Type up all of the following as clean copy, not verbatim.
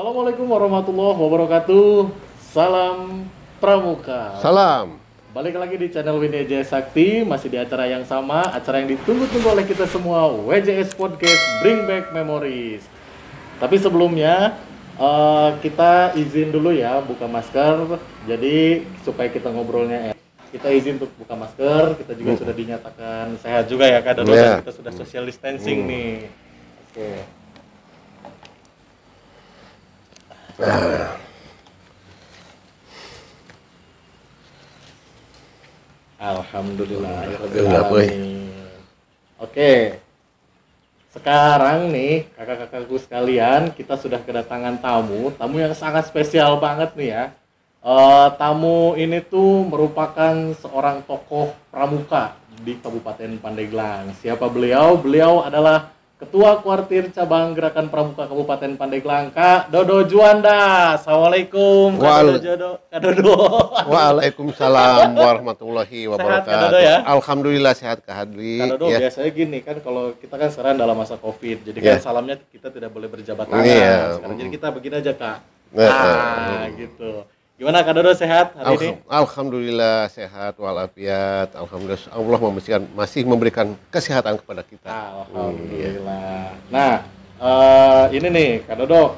Assalamualaikum warahmatullahi wabarakatuh. Salam Pramuka. Salam. Balik lagi di channel WJS Sakti, masih di acara yang sama, acara yang ditunggu-tunggu oleh kita semua, WJS Podcast Bring Back Memories. Tapi sebelumnya kita izin dulu ya buka masker. Jadi supaya kita ngobrolnya kita izin untuk buka masker. Kita juga sudah dinyatakan sehat juga ya Kak Dodo, dan kita sudah social distancing nih. Oke. Alhamdulillah. Oke. Sekarang nih kakak-kakakku sekalian, kita sudah kedatangan tamu yang sangat spesial banget nih ya. Tamu ini tuh merupakan seorang tokoh pramuka di Kabupaten Pandeglang. Siapa beliau? Beliau adalah Ketua Kuartir Cabang Gerakan Pramuka Kabupaten Pandeglang, Kak Dodo Juanda. Assalamualaikum, Kak Dodo. Waalaikumsalam warahmatullahi wabarakatuh. Sehat, Kak Dodo ya? Alhamdulillah sehat Kak Hadli. Kak Dodo, ya. biasanya gini kan, kalau kita kan sekarang dalam masa Covid, jadi kan salamnya kita tidak boleh berjabat tangan. Sekarang jadi kita begini aja Kak. Gitu. Gimana Kak Dodo, sehat hari ini? Alhamdulillah sehat walafiat. Alhamdulillah Allah masih memberikan kesehatan kepada kita. Alhamdulillah. Nah, ini nih Kak Dodo.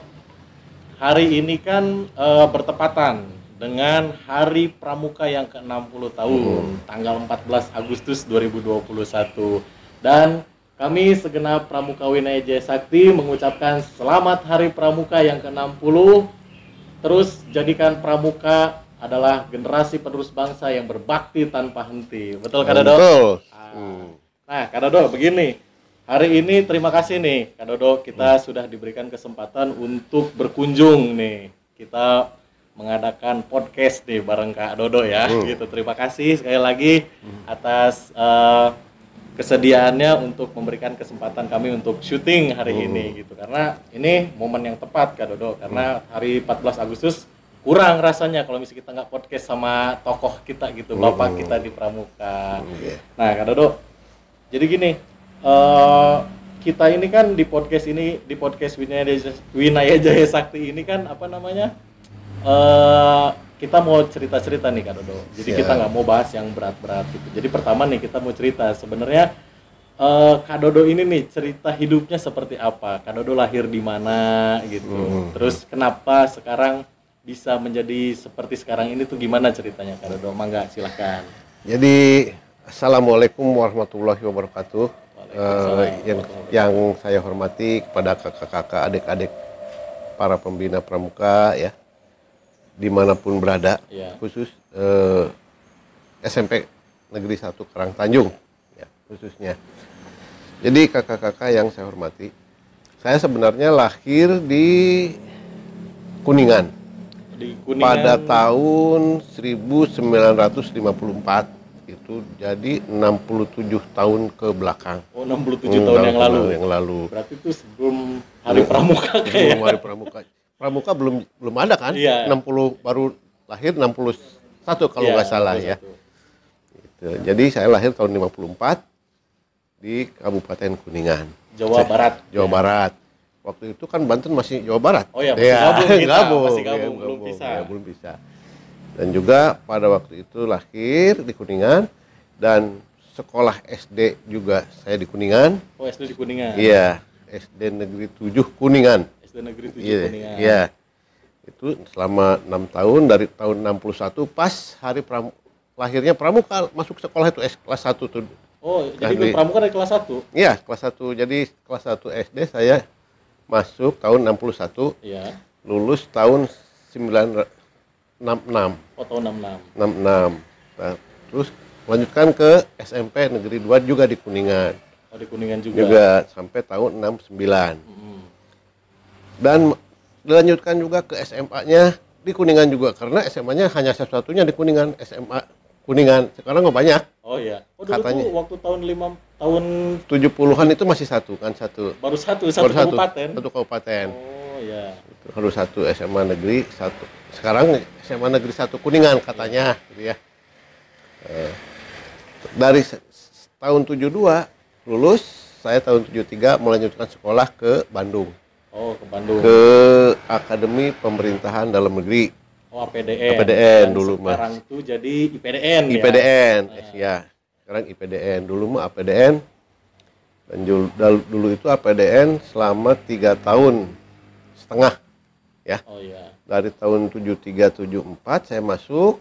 Hari ini kan bertepatan dengan Hari Pramuka yang ke-60 tahun, tanggal 14 Agustus 2021. Dan kami segenap Pramuka Winaya Sakti mengucapkan selamat Hari Pramuka yang ke-60. Terus jadikan pramuka adalah generasi penerus bangsa yang berbakti tanpa henti. Betul Kak Dodo? Betul. Nah Kak Dodo, begini. Hari ini terima kasih nih Kak Dodo, kita sudah diberikan kesempatan untuk berkunjung nih. Kita mengadakan podcast nih bareng Kak Dodo ya. Gitu. Terima kasih sekali lagi atas kesediaannya untuk memberikan kesempatan kami untuk syuting hari ini gitu, karena ini momen yang tepat Kak Dodo, karena hari 14 Agustus kurang rasanya kalau misalnya kita nggak podcast sama tokoh kita gitu, bapak kita di Pramuka. Nah Kak Dodo, jadi gini, kita ini kan di podcast Winaya Jaya Sakti ini kan apa namanya, kita mau cerita-cerita nih Kak Dodo. Jadi kita nggak mau bahas yang berat-berat gitu. Jadi pertama nih kita mau cerita sebenarnya Kak Dodo ini nih cerita hidupnya seperti apa? Kak Dodo lahir di mana gitu. Terus kenapa sekarang bisa menjadi seperti sekarang ini tuh gimana ceritanya Kak Dodo? Mangga silahkan. Jadi Assalamualaikum warahmatullahi wabarakatuh. Yang saya hormati kepada kakak-kakak, adik-adik para pembina pramuka ya, dimanapun berada, khusus SMP Negeri 1 Karangtanjung ya, khususnya. Jadi kakak-kakak yang saya hormati, saya sebenarnya lahir di Kuningan, pada tahun 1954, itu jadi 67 tahun ke belakang. Oh, 67 tahun yang lalu. Berarti itu sebelum Hari Pramuka kayak. Sebelum Hari Pramuka. Pramuka belum ada kan? 60 baru lahir 61 kalau nggak salah 61. Ya. Gitu. Jadi saya lahir tahun 54 di Kabupaten Kuningan, Jawa Barat. Jawa Barat. Waktu itu kan Banten masih Jawa Barat. Oh ya, masih gabung, belum bisa. Dan juga pada waktu itu lahir di Kuningan dan sekolah SD juga saya di Kuningan. Oh, SD di Kuningan. Iya, SD Negeri 7 Kuningan. SD Negeri 7 Kuningan. Iya. Itu selama 6 tahun, dari tahun 61 pas hari lahirnya Pramuka, masuk sekolah itu kelas 1 tuh. Oh, jadi Pramuka dari kelas 1? Iya, kelas 1. Jadi kelas 1 SD saya masuk tahun 61. Iya. Lulus tahun 66. Oh, tahun 66. Nah, terus lanjutkan ke SMP Negeri 2 juga di Kuningan. Oh, di Kuningan juga. Juga sampai tahun 69. Dan dilanjutkan juga ke SMA-nya di Kuningan juga, karena SMA-nya hanya satu-satunya di Kuningan, SMA Kuningan. Sekarang nggak banyak. Oh iya. Oh, dulu katanya. Tuh waktu tahun 70-an itu masih satu kan, satu. Baru satu kabupaten. Satu kabupaten. Oh iya. Baru satu SMA Negeri 1. Sekarang SMA Negeri 1 Kuningan katanya gitu ya. Dari tahun 72 lulus, saya tahun 73 melanjutkan sekolah ke Bandung. Oh, ke Bandung. Ke Akademi Pemerintahan Dalam Negeri. Oh, APDN. APDN dulu mah. Sekarang tuh jadi IPDN ya. IPDN, ya. Sekarang IPDN. Dulu mah APDN. Dan dulu itu APDN selama 3 tahun setengah, ya. Oh iya. Dari tahun 73-74 saya masuk,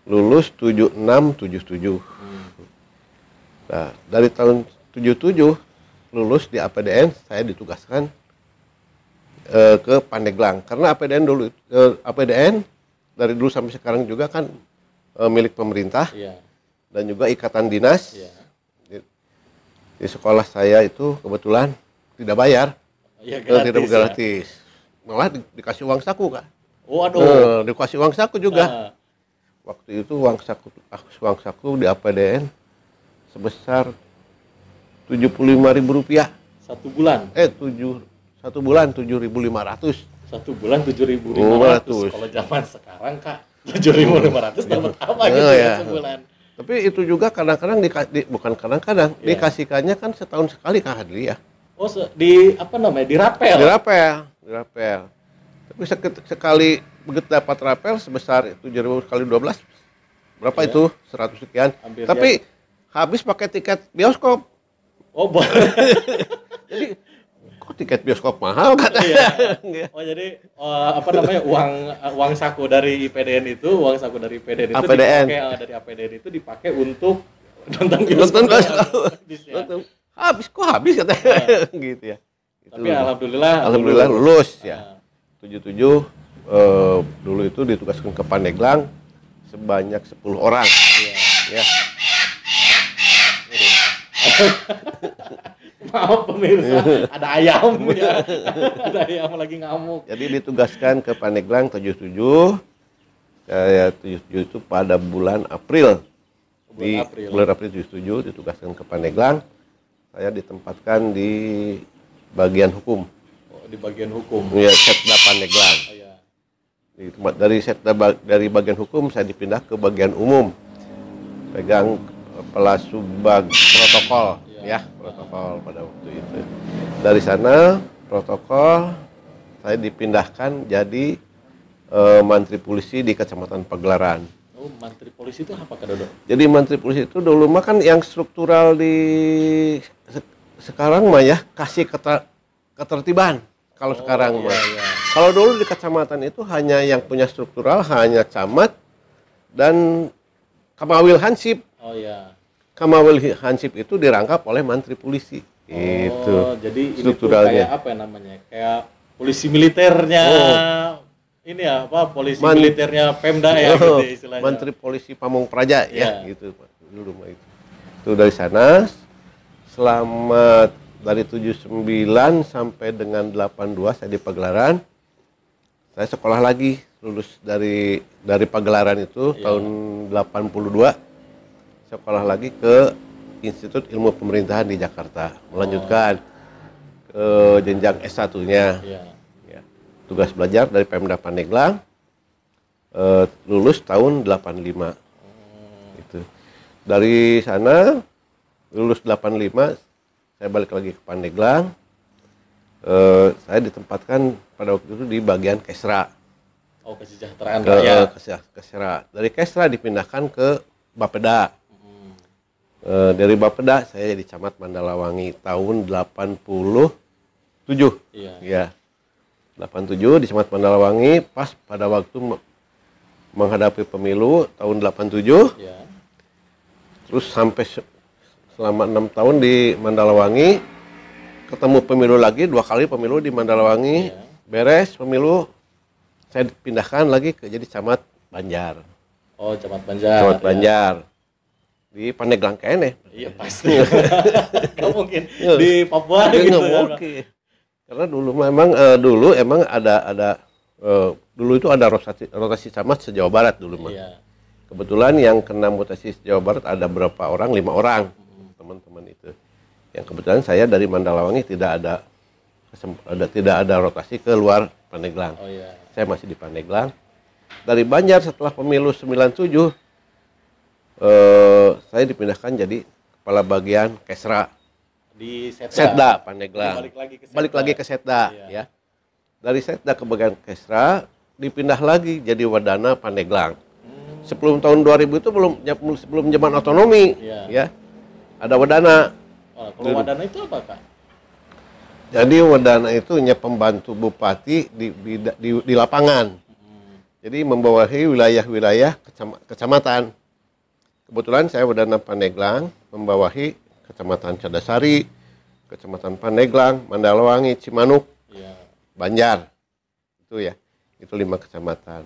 lulus 76-77. Nah, dari tahun 77 lulus di APDN, saya ditugaskan ke Pandeglang. Karena APDN dulu, APDN dari dulu sampai sekarang juga kan milik pemerintah, iya. Dan juga ikatan dinas. Iya. Di sekolah saya itu kebetulan tidak bayar, ya, gratis, gratis. Ya. Malah dikasih uang saku, Kak. Waduh. Dikasih uang saku juga. Waktu itu uang saku di APDN sebesar Rp75.000. Satu bulan? Satu bulan 7.500. Satu bulan 7.500. Kalau zaman sekarang, Kak, 7.500 dapat apa gitu ya sebulan? Tapi itu juga kadang-kadang bukan kadang-kadang dikasihkannya kan setahun sekali, Kak Hadli ya. Oh, di apa namanya? Dirapel. Dirapel. Tapi sekali begitu dapat rapel sebesar 7.000 kali 12 berapa itu? 100 sekian. Hampir tapi habis pakai tiket bioskop. Oh, boleh. Jadi kok tiket bioskop mahal katanya. Iya. Oh, jadi apa namanya? uang saku dari IPDN itu, dipakai dari APDN itu dipakai untuk nonton bioskop. Habis katanya. Gitu ya. Tapi alhamdulillah lulus ya. 77 dulu itu ditugaskan ke Pandeglang sebanyak 10 orang. Iya. Ya. Maaf pemirsa, ada ayam ya. Ada ayam lagi ngamuk. Jadi ditugaskan ke Pandeglang 77. Saya 77 itu pada bulan April. Bulan April 77 ditugaskan ke Pandeglang. Saya ditempatkan di bagian hukum. Oh, di bagian hukum. Iya, Setda Pandeglang. Oh, iya. Dari bagian hukum saya dipindah ke bagian umum. Pegang pelasubag protokol. Ya, protokol pada waktu itu. Dari sana protokol saya dipindahkan jadi mantri polisi di Kecamatan Pagelaran. Oh, mantri polisi itu apa, Kak Dodo? Jadi mantri polisi itu dulu mah kan yang struktural di sekarang mah ya kasih ketertiban. Kalau sekarang mah. Iya. Kalau dulu di kecamatan itu hanya yang punya struktural hanya camat dan Kamawil Hansip. Oh iya. Kamawil Hansip itu dirangkap oleh mantri polisi. Itu. Jadi strukturalnya. Ini tuh kayak apa namanya? Kayak polisi militernya. Ini ya apa? Polisi militernya Pemda ya gitu istilahnya. Mantri polisi Pamong Praja ya gitu dulu mah itu. Itu dari sana selama dari 79 sampai dengan 82 saya di Pagelaran. Saya sekolah lagi, lulus dari Pagelaran itu tahun 82. Sekolah lagi ke Institut Ilmu Pemerintahan di Jakarta, melanjutkan ke jenjang S1-nya. Ya. Tugas belajar dari Pemda Pandeglang, lulus tahun 85. Itu. Dari sana lulus 85, saya balik lagi ke Pandeglang. Saya ditempatkan pada waktu itu di bagian Kesra. Oh, kesejahteraan rakyat. Kesra. Dari Kesra dipindahkan ke Bapeda. Dari Bapeda saya jadi camat Mandalawangi tahun 87. Iya. 87 di camat Mandalawangi pas pada waktu menghadapi pemilu tahun 87. Iya. Terus sampai selama 6 tahun di Mandalawangi, ketemu pemilu lagi 2 kali pemilu di Mandalawangi. Iya. Beres pemilu saya dipindahkan lagi ke jadi camat Banjar. Oh, camat Banjar. Camat Banjar. Di Pandeglang kayaknya. Iya pasti. Gak mungkin di Papua gitu. Gak mungkin. Karena dulu memang emang ada dulu itu ada rotasi camat se-Jawa Barat dulu mah. Iya. Kebetulan yang kena mutasi se-Jawa Barat ada berapa orang? 5 orang. Teman-teman itu. Yang kebetulan saya dari Mandalawangi tidak ada rotasi ke luar Pandeglang. Oh, iya. Saya masih di Pandeglang. Dari Banjar setelah pemilu 97 saya dipindahkan jadi kepala bagian Kesra. di Setda Pandeglang. Balik lagi ke Setda ya. Dari Setda ke bagian Kesra dipindah lagi jadi Wadana Pandeglang. Sebelum tahun 2000 itu belum zaman otonomi ya. Ada Wadana. Kalau Wadana itu apa, Kak? Jadi Wadana itu hanya pembantu bupati di lapangan. Jadi membawahi wilayah-wilayah kecamatan. Kebetulan saya Wadana Pandeglang membawahi Kecamatan Cadasari, Kecamatan Pandeglang, Mandalawangi, Cimanuk, Banjar. Itu ya. Itu 5 kecamatan.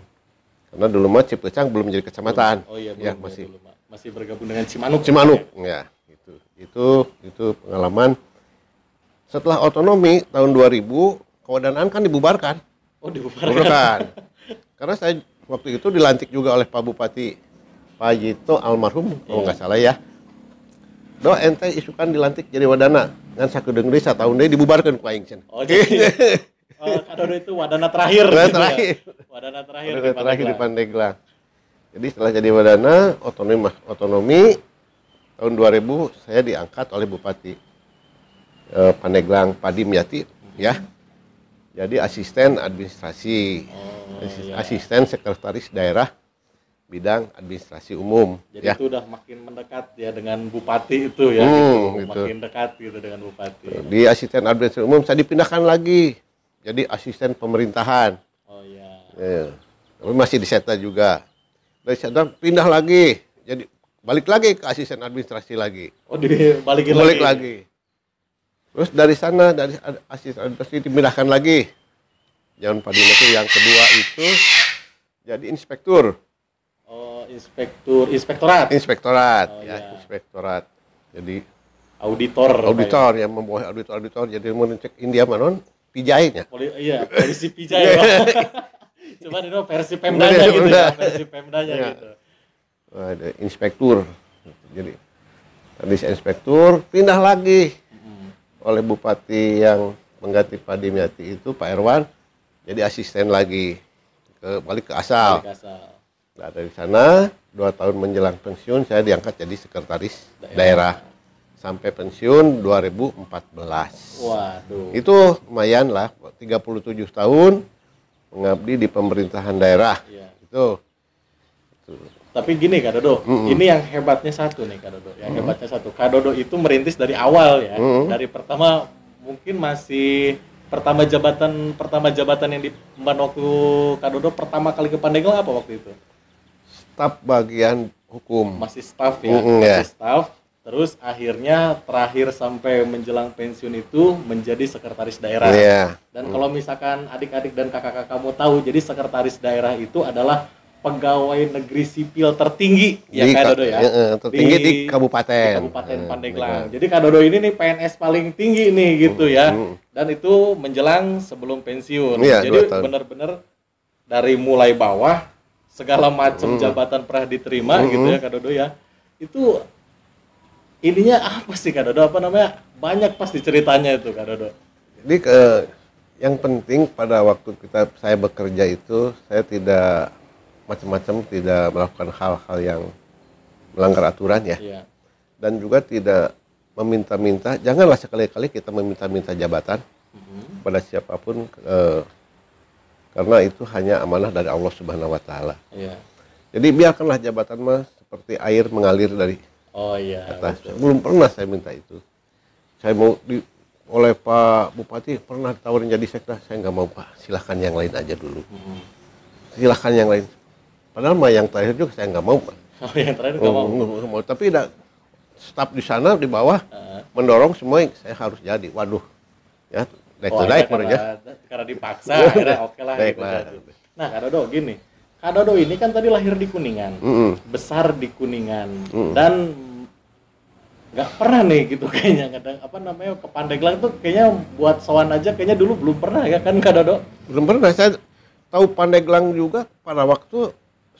Karena dulu mah Cipecang belum menjadi kecamatan. Ya, masih bergabung dengan Cimanuk. Ya, itu pengalaman. Setelah otonomi tahun 2000, kewadanaan kan dibubarkan. Dibubarkan. Karena saya waktu itu dilantik juga oleh Pak Bupati Pak Yito almarhum, kalau nggak salah ya. Do ente isukan dilantik jadi wadana. Ngan sakedeung deui sataun deui dibubarkan ku aing cenah. Kadodo itu wadana terakhir. Wadana terakhir di Pandeglang. Jadi setelah jadi wadana otonomi tahun 2000 saya diangkat oleh Bupati Pandeglang Padim Yati ya. Jadi asisten administrasi. Asisten sekretaris daerah bidang administrasi umum. Jadi itu udah makin mendekat ya dengan bupati itu ya, gitu. Makin dekat gitu dengan bupati. Di asisten administrasi umum saya dipindahkan lagi. Jadi asisten pemerintahan. Tapi masih di Setda juga. Dari Setda pindah lagi. Jadi balik lagi ke asisten administrasi lagi. Balik lagi. Terus dari sana dari asisten administrasi dipindahkan lagi. Jangan Padina itu yang kedua itu jadi inspektur. Inspektorat. Inspektorat. Jadi auditor yang membawahi auditor jadi mengecek India manon Pijainya. Polisi Pijai. Cuman itu versi Pemdanya gitu ya, versi Pemdanya gitu. Ada inspektur. Jadi tadi inspektur pindah lagi oleh bupati yang mengganti Pak Dimyati itu Pak Erwan jadi asisten lagi balik ke asal. Nah, dari sana 2 tahun menjelang pensiun saya diangkat jadi sekretaris daerah. Sampai pensiun 2014. Waduh. Itu lumayan lah, 37 tahun mengabdi di pemerintahan daerah. Itu. Tapi gini Kak Dodo, ini yang hebatnya satu nih Kak Dodo. Kak Dodo itu merintis dari awal ya. Dari pertama mungkin masih pertama jabatan yang di waktu Kak Dodo pertama kali ke Pandeglang apa waktu itu? Staf bagian hukum. Masih staf ya, masih staf. Terus akhirnya terakhir sampai menjelang pensiun itu menjadi sekretaris daerah. Dan kalau misalkan adik-adik dan kakak-kakak kamu tahu, jadi sekretaris daerah itu adalah pegawai negeri sipil tertinggi ya Kak Dodo ya. Tertinggi di Kabupaten Pandeglang. Jadi Kak Dodo ini nih PNS paling tinggi nih gitu ya. Dan itu menjelang sebelum pensiun. Jadi benar-benar dari mulai bawah segala macam jabatan pernah diterima gitu ya Kak Dodo ya. Itu ininya apa sih Kak Dodo? Banyak pasti ceritanya itu Kak Dodo. Jadi yang penting pada waktu saya bekerja itu saya tidak macam-macam, tidak melakukan hal-hal yang melanggar aturan ya. Dan juga tidak meminta-minta, janganlah sekali-kali kita meminta-minta jabatan pada siapapun karena itu hanya amanah dari Allah Subhanahu wa taala. Jadi biarkanlah jabatan mah seperti air mengalir dari atas. Belum pernah saya minta itu. Saya mau oleh Pak Bupati pernah ditawarin jadi sekda, saya nggak mau Pak, silahkan yang lain aja dulu. Silahkan yang lain. Padahal mah yang terakhir juga saya nggak mau Pak. Yang terakhir nggak mau. Tapi staf di sana di bawah mendorong semua saya harus jadi. Waduh, ya naik mereka. Karena dipaksa, akhirnya oke lah. Nah Kak Dodo gini. Kak Dodo ini kan tadi lahir di Kuningan, besar di Kuningan, dan nggak pernah nih gitu kayaknya ke Pandeglang tuh kayaknya buat sowan aja kayaknya dulu belum pernah ya kan Kak Dodo? Belum pernah. Saya tahu Pandeglang juga pada waktu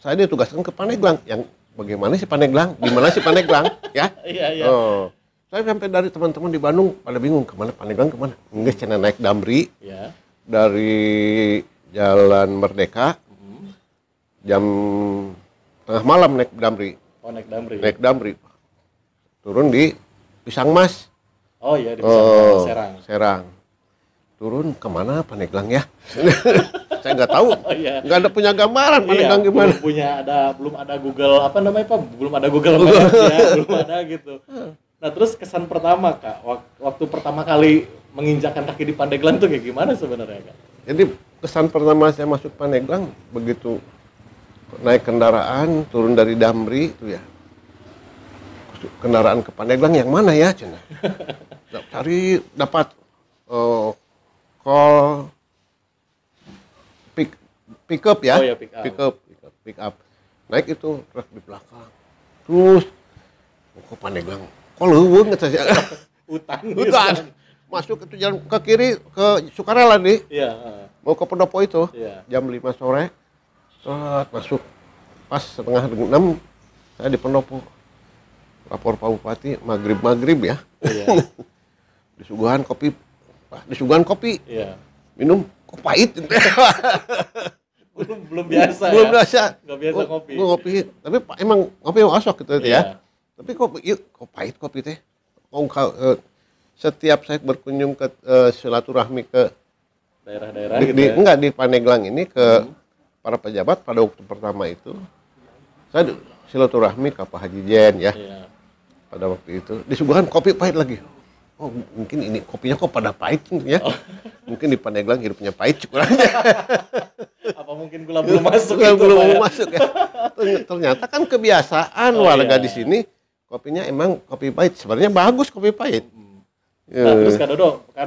saya ditugaskan ke Pandeglang. Yang bagaimana sih Pandeglang? Gimana sih Pandeglang? Ya? Iya. Saya sampai dari teman-teman di Bandung pada bingung kemana Pandeglang kemana? Enggak, cina naik Damri dari Jalan Merdeka. Jam tengah malam naik Damri. Naik Damri. Naik Damri. Turun di Pisang Mas. Oh iya, di Serang. Serang. Turun kemana Pandeglang ya? Saya nggak tahu. Oh, iya. Nggak ada punya gambaran Pandeglang gimana. Belum ada Google apa namanya Pak? Belum ada Google Maps ya, belum ada gitu. Nah terus kesan pertama Kak, waktu pertama kali menginjakkan kaki di Pandeglang tuh kayak gimana sebenarnya Kak? Jadi kesan pertama saya masuk Pandeglang begitu naik kendaraan turun dari Damri itu ya. Kendaraan ke Pandeglang yang mana ya cina? Cari dapat call pick up ya. Oh ya, pick up. Naik itu truk di belakang. Terus ke Pandeglang. Kok leuweung saya. Hutan. Masuk itu jalan ke kiri ke Sukarela nih. Iya, Mau ke Pendopo itu. Iya. Jam 5 sore. Masuk pas setengah 6 saya di Pendopo. Lapor Pak Bupati maghrib ya. Iya. Disuguhan kopi. Iya. Minum kok pahit. belum biasa belum ya. biasa. Nggak biasa kopi. Ngopi. Tapi emang ngopi asok gitu Iya. ya. Tapi kok pahit kopi teh. Setiap saya berkunjung ke silaturahmi ke daerah-daerah gitu ya. Enggak di Pandeglang ini ke para pejabat pada waktu pertama itu. Saya silaturahmi ke Pak Haji Jen ya. Iya. Pada waktu itu disuguhan kopi pahit lagi. Oh mungkin ini kopinya kok pada pahit ya. Oh. Mungkin di Pandeglang hidupnya pahit kurangnya. Apa mungkin gula belum masuk belum masuk ya. Ternyata kan kebiasaan warga di sini kopinya emang kopi pahit. Sebenarnya bagus kopi pahit. Nah, terus Kak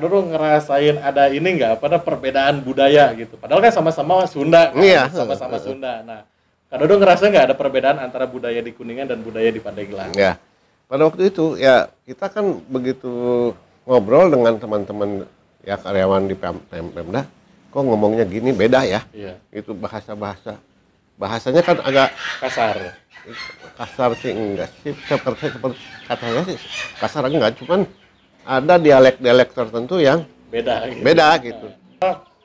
Dodo ngerasain ada ini nggak? Pada perbedaan budaya gitu. Padahal kan sama-sama Sunda kan. Iya. Sama-sama Sunda. Nah, Kak Dodo ngerasa nggak ada perbedaan antara budaya di Kuningan dan budaya di Pandeglang? Ya. Pada waktu itu ya kita kan begitu ngobrol dengan teman-teman ya karyawan di Pemda, kok ngomongnya gini beda ya. Iya. Itu bahasanya kan agak kasar sih enggak sih seperti katanya sih kasar enggak, cuman ada dialek tertentu yang beda gitu.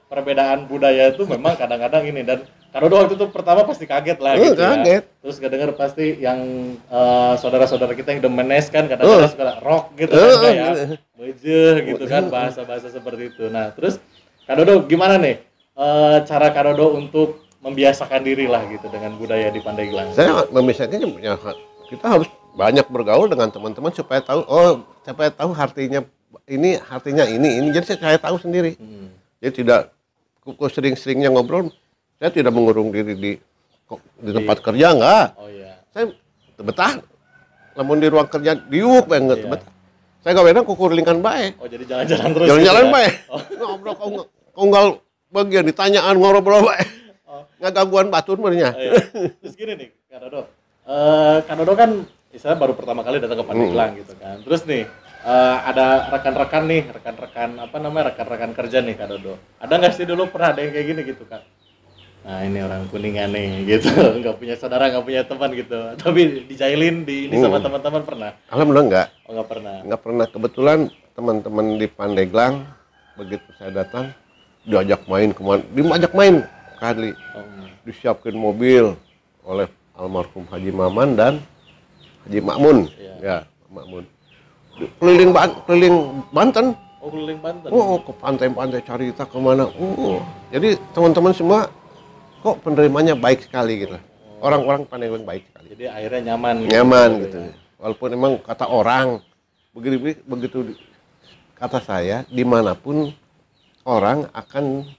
Perbedaan budaya itu memang kadang-kadang ini, dan Kak Dodo waktu itu pertama pasti kaget lah gitu kaget. Ya. Terus kedenger pasti yang saudara-saudara kita yang demenes kan kadang-kadang suka rock gitu kan ya. Bejeh gitu kan, bahasa-bahasa seperti itu. Nah, terus Kak Dodo gimana nih cara Kak Dodo untuk membiasakan diri lah gitu dengan budaya di Pandeglang? Saya membiasakannya ya, kita harus banyak bergaul dengan teman-teman supaya tahu artinya ini. Jadi saya tahu sendiri. Jadi tidak sering-seringnya ngobrol. Saya tidak mengurung diri di tempat kerja enggak. Oh iya. Saya betah. Namun di ruang kerja diuk banget betah. Saya gak benar kukurlingan baik. Oh jadi jalan-jalan terus. Jalan-jalan gitu baik. Ngobrol kau enggak bagian ditanyaan ngobrol baik. Nggak gangguan batur sebenarnya. Terus gini nih, Kak Dodo kan misalnya baru pertama kali datang ke Pandeglang gitu kan. Terus nih ada rekan-rekan kerja nih Kak Dodo. Ada nggak sih dulu pernah ada yang kayak gini gitu Kak? Nah ini orang Kuningan nih gitu, nggak punya saudara, nggak punya teman gitu. Tapi dijailin ini sama teman-teman pernah? Alhamdulillah nggak. Oh nggak pernah. Nggak pernah. Kebetulan teman-teman di Pandeglang begitu saya datang diajak main kemana? Diajak main kali. Disiapkan mobil oleh almarhum Haji Maman dan Haji Makmun. Ya Makmun. Keliling Banten. Oh keliling Banten. Oh ke pantai-pantai Carita kemana? Jadi teman-teman semua kok penerimanya baik sekali gitu. Orang-orang Pandeglang baik sekali. Jadi akhirnya nyaman gitu. Ya. Walaupun emang kata orang begitu kata saya dimanapun orang akan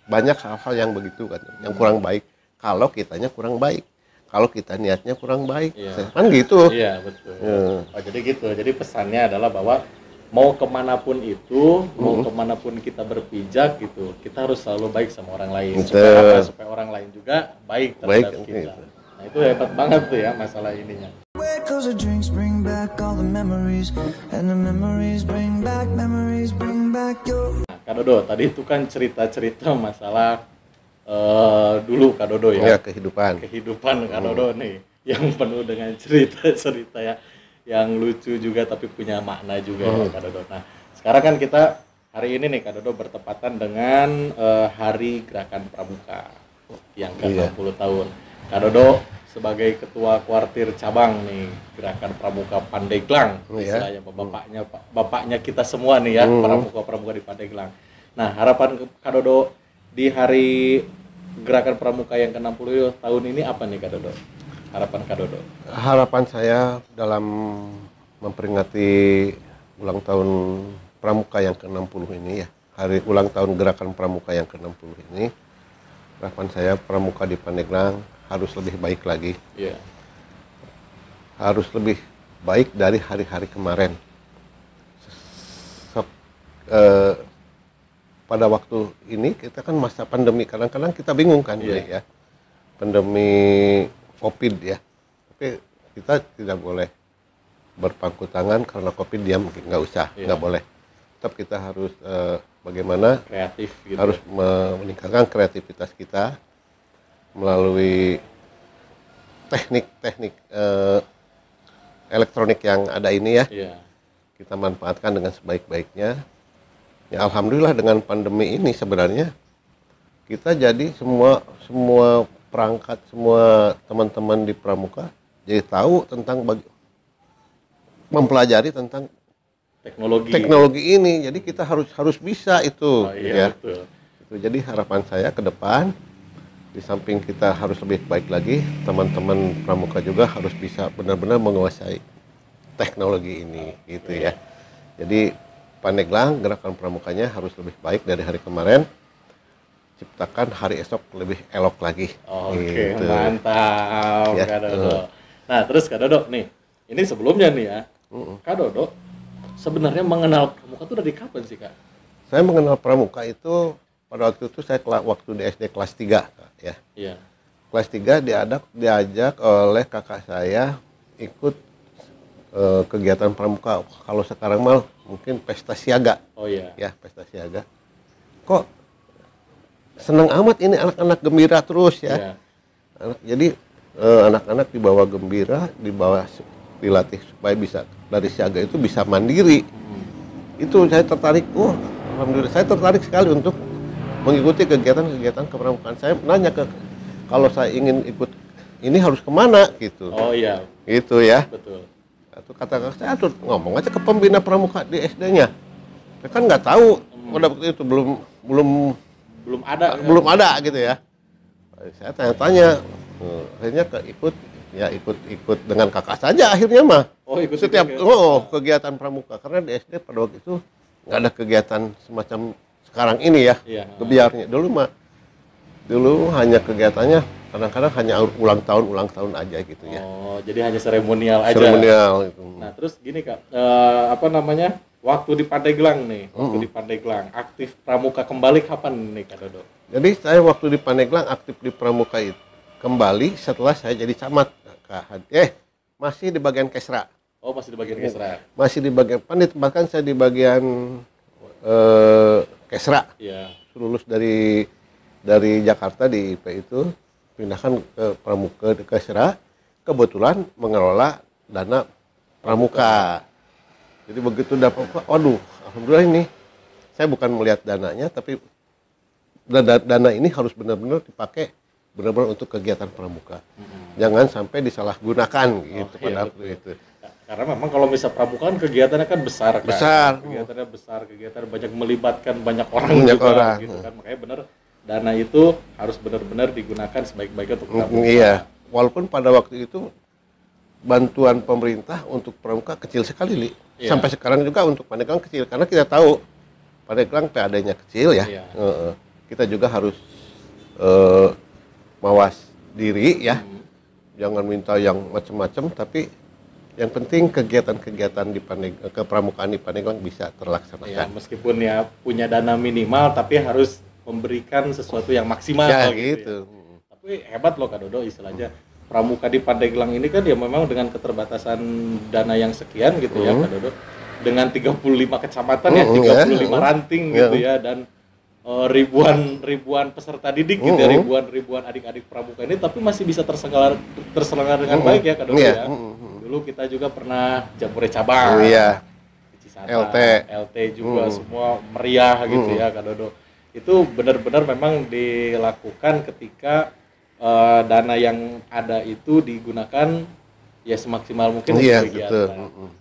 banyak hal-hal yang begitu kan, yang kurang baik. Kalau kitanya kurang baik, kalau kita niatnya kurang baik, kan gitu. Iya betul. Oh jadi gitu. Jadi pesannya adalah bahwa mau kemanapun itu, mau kemanapun kita berpijak gitu, kita harus selalu baik sama orang lain. Supaya orang lain juga baik terhadap kita. Gitu. Nah itu hebat banget tuh ya masalah ininya. Nah, Kak Dodo, tadi itu kan cerita-cerita masalah dulu Kak Dodo ya. Kehidupan Kak Dodo nih, yang penuh dengan cerita-cerita ya. Yang lucu juga tapi punya makna juga ya Kak Dodo. Nah sekarang kan kita hari ini nih Kak Dodo bertepatan dengan Hari Gerakan Pramuka yang ke-60 tahun. Kak Dodo sebagai ketua kuartir cabang nih Gerakan Pramuka Pandeglang, istilahnya bapaknya kita semua nih ya, pramuka di Pandeglang. Nah, harapan Kak Dodo di hari Gerakan Pramuka yang ke-60 tahun ini apa nih Kak Dodo? Harapan Kak Dodo? Harapan saya dalam memperingati ulang tahun Pramuka yang ke-60 ini ya, hari ulang tahun Gerakan Pramuka yang ke-60 ini, harapan saya Pramuka di Pandeglang harus lebih baik lagi. Yeah. Harus lebih baik dari hari-hari kemarin. Pada waktu ini kita kan masa pandemi, kadang-kadang kita bingung kan, ya, pandemi COVID ya. Tapi kita tidak boleh berpangku tangan karena COVID, dia mungkin nggak usah, nggak boleh. Tetap kita harus bagaimana kreatif, gitu. Harus meningkatkan kreativitas kita melalui teknik-teknik elektronik yang ada ini ya. Kita manfaatkan dengan sebaik-baiknya. Ya, alhamdulillah dengan pandemi ini sebenarnya kita jadi semua perangkat, semua teman-teman di Pramuka jadi tahu tentang mempelajari tentang teknologi ini. Jadi kita harus bisa itu. Betul. Itu jadi harapan saya ke depan, di samping kita harus lebih baik lagi, teman-teman Pramuka juga harus bisa benar-benar menguasai teknologi ini, gitu ya. Jadi Pandeglang Gerakan Pramukanya harus lebih baik dari hari kemarin, ciptakan hari esok lebih elok lagi. Oke, gitu. Mantap ya. Kak Dodo. Nah, terus Kak Dodo nih, ini sebelumnya nih ya, Kak Dodo sebenarnya mengenal Pramuka itu dari kapan sih Kak? Saya mengenal Pramuka itu pada waktu itu saya waktu di SD kelas 3 ya. Iya. Kelas 3 diajak oleh kakak saya ikut kegiatan Pramuka. Kalau sekarang mal mungkin pesta siaga. Oh iya. Ya, pesta siaga. Kok senang amat ini anak-anak gembira terus ya. Iya. Jadi anak-anak dibawa gembira, dilatih supaya bisa dari siaga itu bisa mandiri. Itu saya tertarik. Alhamdulillah saya tertarik sekali untuk mengikuti kegiatan-kegiatan kepramukaan. Saya nanya kalau saya ingin ikut ini harus kemana gitu. Oh iya. Gitu ya. Betul. Itu kata saya tuh ngomong aja ke pembina pramuka di SD-nya. Saya kan nggak tahu pada waktu itu belum ada gitu ya. Saya tanya-tanya, akhirnya ikut dengan kakak saja akhirnya mah. Oh, ikut setiap kegiatan pramuka karena di SD pada waktu itu nggak ada kegiatan semacam sekarang ini ya. Gebiarnya dulu hanya kegiatannya kadang-kadang hanya ulang tahun aja gitu ya. Oh, jadi hanya seremonial aja. Gitu. Nah, terus gini Kak, waktu di Pandeglang nih, di Pandeglang aktif pramuka kembali kapan nih Kak Dodo? Jadi saya waktu di Pandeglang aktif di pramuka itu kembali setelah saya jadi camat. Masih di bagian Kesra. Oh, masih di bagian Kesra. Masih di bagian Pandit, bahkan saya di bagian Kesra. Iya. Lulus dari Jakarta di IP itu pindahkan ke Pramuka di Kesra, kebetulan mengelola dana pramuka. Jadi begitu dapat, waduh, alhamdulillah ini saya bukan melihat dananya, tapi dana ini harus benar-benar dipakai benar-benar untuk kegiatan pramuka. Jangan sampai disalahgunakan gitu pada waktu itu. Karena memang kalau misal pramuka kan kegiatannya kan besar kan. Kegiatannya besar, kegiatan banyak melibatkan banyak orang juga gitu kan. Makanya benar dana itu harus benar-benar digunakan sebaik-baiknya untuk pramuka. Iya, walaupun pada waktu itu bantuan pemerintah untuk pramuka kecil sekali, Li. Iya. Sampai sekarang juga untuk Pandeglang kecil, karena kita tahu Pandeglang PAD-nya kecil ya. Iya. Kita juga harus mawas diri ya. Jangan minta yang macam-macam, tapi yang penting kegiatan-kegiatan di kepramukaan di Pandeglang bisa terlaksana. Ya, meskipun ya punya dana minimal, tapi harus memberikan sesuatu yang maksimal ya, gitu. Ya. Tapi hebat loh Kak Dodo istilahnya. Pramuka di Pandeglang ini kan ya memang dengan keterbatasan dana yang sekian gitu ya Kak Dodo. Dengan 35 kecamatan ya, 35 ranting gitu ya, dan ribuan peserta didik gitu ya, ribuan adik-adik pramuka ini, tapi masih bisa terselenggara dengan baik ya Kak Dodo ya. Dulu kita juga pernah Jambore cabang. LT juga semua meriah gitu ya Kak Dodo. Itu benar-benar memang dilakukan ketika dana yang ada itu digunakan ya semaksimal mungkin untuk kegiatan.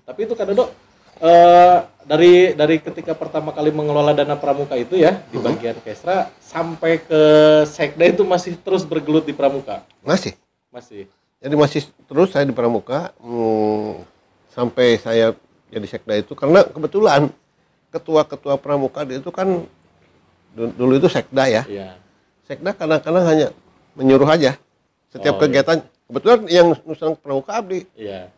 Tapi itu Kak Dodo, dari ketika pertama kali mengelola dana pramuka itu ya di bagian Kesra sampai ke Sekda itu masih terus bergelut di pramuka? Masih. Jadi masih terus saya di pramuka sampai saya jadi Sekda itu, karena kebetulan ketua-ketua pramuka itu kan dulu itu Sekda ya. Sekda kadang-kadang hanya menyuruh aja setiap kegiatan. Kebetulan yang Nusa Pramuka abdi. Ya,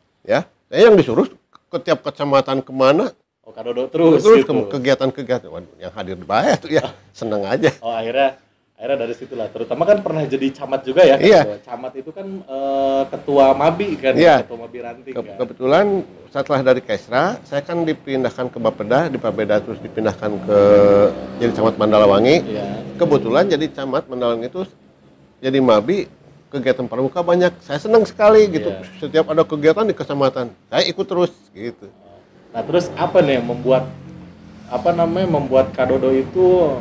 saya yang disuruh ke tiap kecamatan kemana. Kak Dodo terus gitu. Kegiatan-kegiatan. Waduh, yang hadir banyak tuh ya, seneng aja. Akhirnya dari situlah. Terutama kan pernah jadi camat juga ya. Camat itu kan ketua Mabi kan, ketua Mabi Ranting kan. Kebetulan setelah dari Kesra, saya kan dipindahkan ke Bapeda, di Bapeda terus dipindahkan ke jadi camat Mandalawangi. Kebetulan jadi camat Mandalawangi itu jadi Mabi, kegiatan pramuka banyak. Saya senang sekali gitu. Setiap ada kegiatan di kecamatan, saya ikut terus gitu. Nah, terus apa nih yang membuat Kak Dodo itu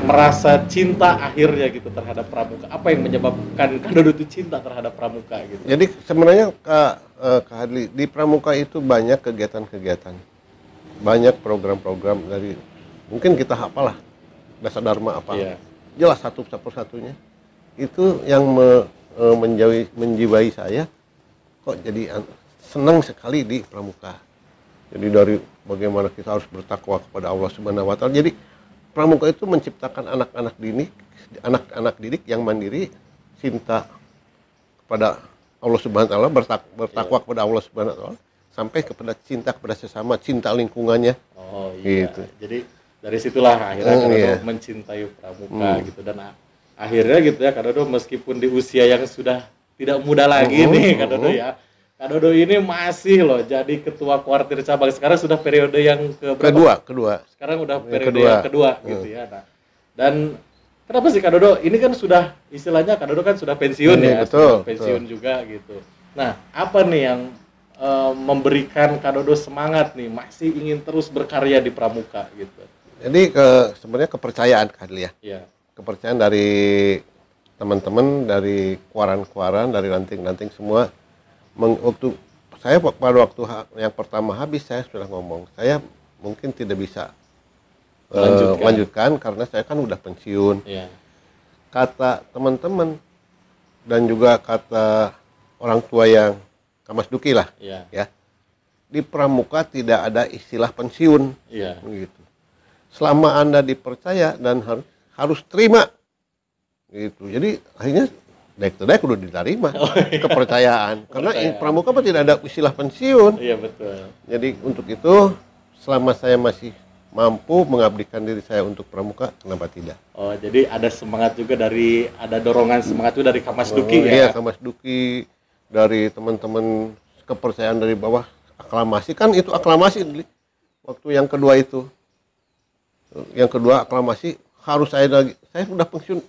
merasa cinta akhirnya gitu terhadap pramuka? Apa yang menyebabkan Kak Dodo itu cinta terhadap pramuka gitu? Jadi sebenarnya Kak Hadli, di pramuka itu banyak kegiatan-kegiatan. Banyak program-program dari mungkin kita apalah dasar dharma apa. Jelas satu persatunya. Itu yang menjiwai saya kok jadi senang sekali di pramuka. Jadi dari bagaimana kita harus bertakwa kepada Allah Subhanahu wa taala. Jadi pramuka itu menciptakan anak-anak didik yang mandiri, cinta kepada Allah Subhanahu wa taala, bertakwa kepada Allah Subhanahu wa taala, sampai kepada cinta kepada sesama, cinta lingkungannya. Gitu. Jadi dari situlah akhirnya mencintai pramuka gitu, dan akhirnya gitu ya Kak Dodo, meskipun di usia yang sudah tidak muda lagi nih Kak Dodo ya, Kak Dodo ini masih loh jadi ketua kuartir cabang. Sekarang sudah periode yang kedua. Sekarang udah periode yang kedua gitu ya. Nah, dan kenapa sih Kak Dodo? Ini kan sudah istilahnya Kak Dodo kan sudah pensiun pensiun juga gitu. Nah, apa nih yang memberikan Kak Dodo semangat nih masih ingin terus berkarya di pramuka gitu? Jadi sebenarnya kepercayaan Kak Hadli ya. Kepercayaan dari teman-teman, dari kuaran-kuaran, dari ranting-ranting semua. Waktu pada waktu yang pertama habis, saya sudah ngomong, saya mungkin tidak bisa lanjutkan karena saya kan udah pensiun. Kata teman-teman dan juga kata orang tua yang Kamas Duki lah, ya, di pramuka tidak ada istilah pensiun, gitu. Selama Anda dipercaya dan harus terima gitu. Jadi akhirnya daek udah diterima kepercayaan. Karena pramuka tidak ada istilah pensiun. Iya betul. Jadi untuk itu selama saya masih mampu mengabdikan diri saya untuk pramuka, kenapa tidak? Jadi ada semangat juga ada dorongan semangat itu dari Kamas Duki ya? Iya, Kamas Duki, dari teman-teman, kepercayaan dari bawah, aklamasi kan itu aklamasi waktu yang kedua itu. Yang kedua aklamasi harus saya sudah pensiun.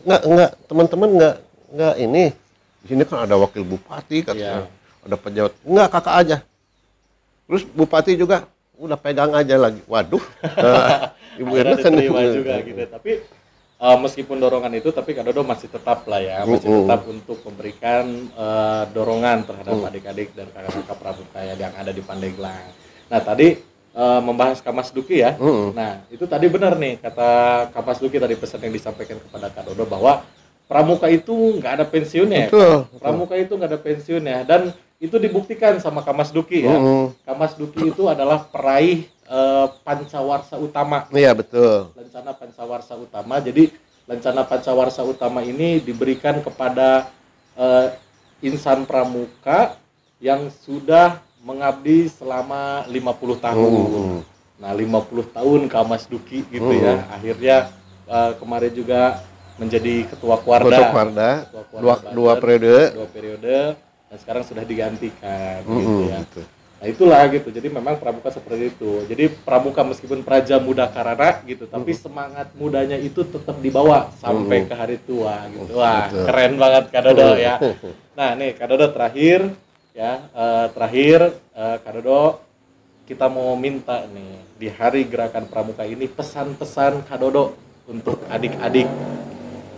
Enggak teman-teman enggak ini. Di sini kan ada wakil bupati katanya. Ada pejabat. Enggak, kakak aja. Terus bupati juga udah pegang aja lagi. Waduh. Ibu Erna terima juga gitu. Tapi meskipun dorongan itu, tapi Kak Dodo masih tetap lah ya, masih tetap untuk memberikan dorongan terhadap adik-adik dan kakak-kakak pramuka yang ada di Pandeglang. Nah, tadi membahas Kamas Duki ya. Nah, itu tadi benar nih kata Kamas Duki tadi, pesan yang disampaikan kepada Kak Dodo bahwa pramuka itu nggak ada pensiunnya. Pramuka itu nggak ada pensiunnya, dan itu dibuktikan sama Kamas Duki ya. Kamas Duki itu adalah peraih Pancawarsa Utama. Iya, betul. Lencana Pancawarsa Utama. Jadi Lencana Pancawarsa Utama ini diberikan kepada insan pramuka yang sudah mengabdi selama 50 tahun. Nah, 50 tahun Kamas Duki gitu ya. Akhirnya kemarin juga menjadi ketua Kuarda. Dua periode dan sekarang sudah digantikan gitu ya. Nah, itulah gitu. Jadi memang pramuka seperti itu. Jadi pramuka meskipun praja muda karana gitu, tapi semangat mudanya itu tetap dibawa sampai ke hari tua gitu. Wah, keren banget Kak Dodo ya. Nah, nih Kak Dodo terakhir Kak Dodo, kita mau minta nih di hari Gerakan Pramuka ini pesan-pesan Kak Dodo untuk adik-adik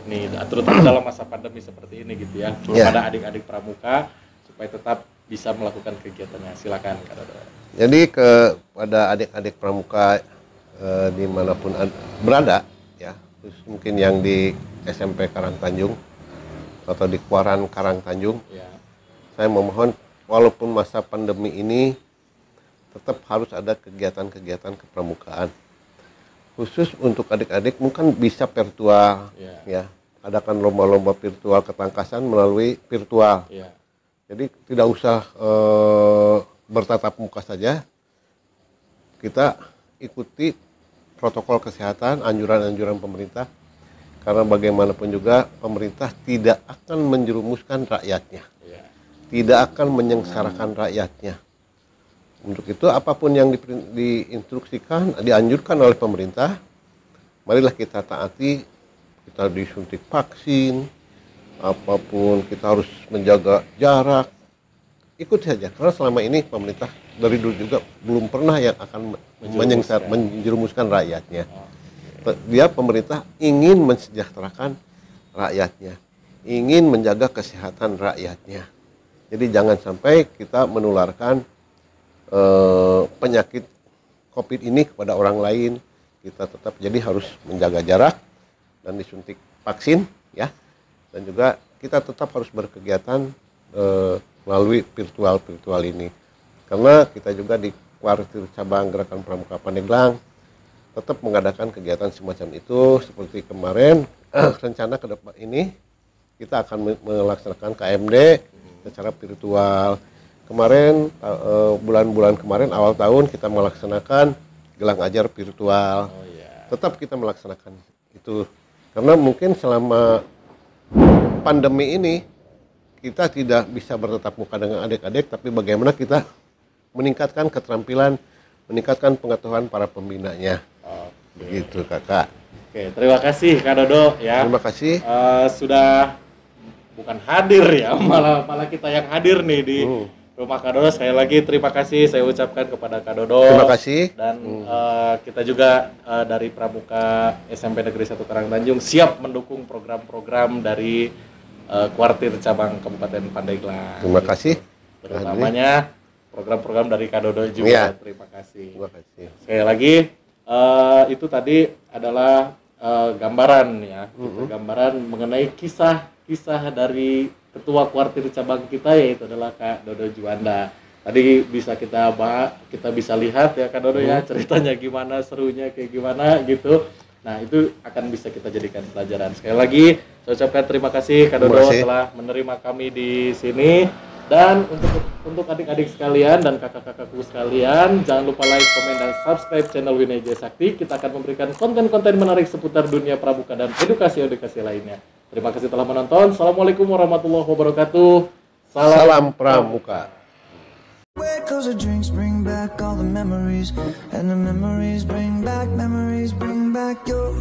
nih, terutama dalam masa pandemi seperti ini gitu ya, kepada adik-adik pramuka supaya tetap bisa melakukan kegiatannya. Silakan Kak Dodo. Jadi kepada adik-adik pramuka dimanapun berada ya, mungkin yang di SMP Karangtanjung atau di Kuaran Karangtanjung, saya memohon walaupun masa pandemi ini tetap harus ada kegiatan-kegiatan kepramukaan. Khusus untuk adik-adik mungkin bisa virtual, ya, adakan lomba-lomba virtual ketangkasan melalui virtual. Jadi tidak usah bertatap muka saja, kita ikuti protokol kesehatan, anjuran-anjuran pemerintah, karena bagaimanapun juga pemerintah tidak akan menjerumuskan rakyatnya, tidak akan menyengsarakan rakyatnya. Untuk itu apapun yang diinstruksikan, dianjurkan oleh pemerintah, marilah kita taati. Kita disuntik vaksin, apapun kita harus menjaga jarak, ikut saja. Karena selama ini pemerintah dari dulu juga belum pernah yang akan menjerumuskan rakyatnya. Dia pemerintah ingin mensejahterakan rakyatnya, ingin menjaga kesehatan rakyatnya. Jadi jangan sampai kita menularkan penyakit COVID ini kepada orang lain. Kita tetap jadi harus menjaga jarak dan disuntik vaksin, ya. Dan juga kita tetap harus berkegiatan melalui virtual ini. Karena kita juga di Kuartir Cabang Gerakan Pramuka Pandeglang tetap mengadakan kegiatan semacam itu. Seperti kemarin rencana ke depan ini kita akan melaksanakan KMD secara virtual. Kemarin bulan-bulan kemarin awal tahun kita melaksanakan gelang ajar virtual. Tetap kita melaksanakan itu karena mungkin selama pandemi ini kita tidak bisa bertatap muka dengan adik-adik, tapi bagaimana kita meningkatkan keterampilan, meningkatkan pengetahuan para pembinanya. Begitu Kakak. Oke, terima kasih Kak Dodo ya. Terima kasih. Sudah bukan hadir ya, malah kita yang hadir nih di rumah Kak Dodo. Sekali lagi terima kasih saya ucapkan kepada Kak Dodo. Terima kasih. Dan kita juga dari Pramuka SMP Negeri 1 Karangtanjung siap mendukung program-program dari Kuartir Cabang Kabupaten Pandeglang. Terima kasih. Terutamanya program-program dari Kak Dodo juga. Terima kasih. Terima kasih. Sekali lagi itu tadi adalah gambaran ya, gambaran mengenai kisah dari Ketua Kuartir Cabang kita, yaitu adalah Kak Dodo Juanda. Tadi bisa kita bisa lihat ya Kak Dodo ya, ceritanya gimana, serunya kayak gimana gitu. Nah itu akan bisa kita jadikan pelajaran. Sekali lagi saya ucapkan terima kasih Kak Dodo telah menerima kami di sini. Dan untuk adik-adik sekalian dan kakak-kakakku sekalian, jangan lupa like, komen, dan subscribe channel Winai Jaya Sakti. Kita akan memberikan konten-konten menarik seputar dunia pramuka dan edukasi lainnya. Terima kasih telah menonton. Assalamualaikum warahmatullahi wabarakatuh. Salam Pramuka. Cause the drinks bring back all the memories, and the memories bring back your